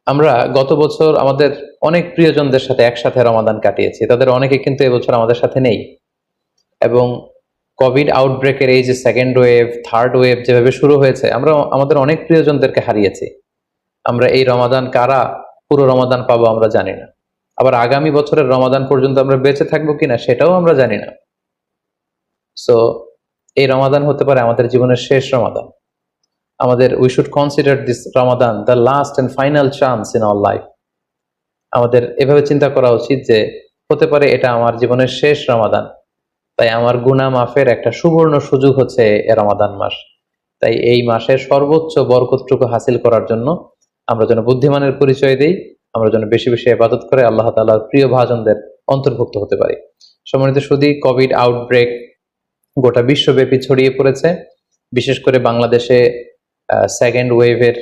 আমরা গত বছর আমাদের অনেক প্রিয়জনদের সাথে একসাথে রমাদান কাটিয়েছি, তাদের অনেকে কিন্তু এবছর আমাদের সাথে নেই। এবং কোভিড আউটব্রেকের এই যে সেকেন্ড ওয়েভ, থার্ড ওয়েভ যেভাবে শুরু হয়েছে, আমরা আমাদের অনেক প্রিয়জনদেরকে হারিয়েছি। আমরা এই রমাদান কারা পুরো রমাদান পাবো আমরা জানি না, আবার আগামী বছরের রমাদান পর্যন্ত আমরা বেঁচে থাকবো কিনা সেটাও আমরা জানি না। সো এই রমাদান হতে পারে আমাদের জীবনের শেষ রমাদান। আমাদের we should consider this Ramadan the last and final chance in our life. আমাদের এভাবে চিন্তা করা উচিত যে হতে পারে এটা আমার জীবনের শেষ রমাদান, তাই আমার গুনাহ মাফের একটা সুবর্ণ সুযোগ হচ্ছে এ রমাদান মাস। তাই এই মাসের সর্বোচ্চ বরকতটুকু হাসিল করার জন্য আমরা যেন বুদ্ধিমানের পরিচয় দিই, আমরা যেন বেশি বেশি ইবাদত করে আল্লাহ তাআলার প্রিয় ভাজনদের অন্তর্ভুক্ত হতে পারি। সম্মানিত সুধী, কোভিড আউটব্রেক গোটা বিশ্বব্যাপী ছড়িয়ে পড়েছে। বিশেষ করে বাংলাদেশে সেকেন্ড ওয়েভের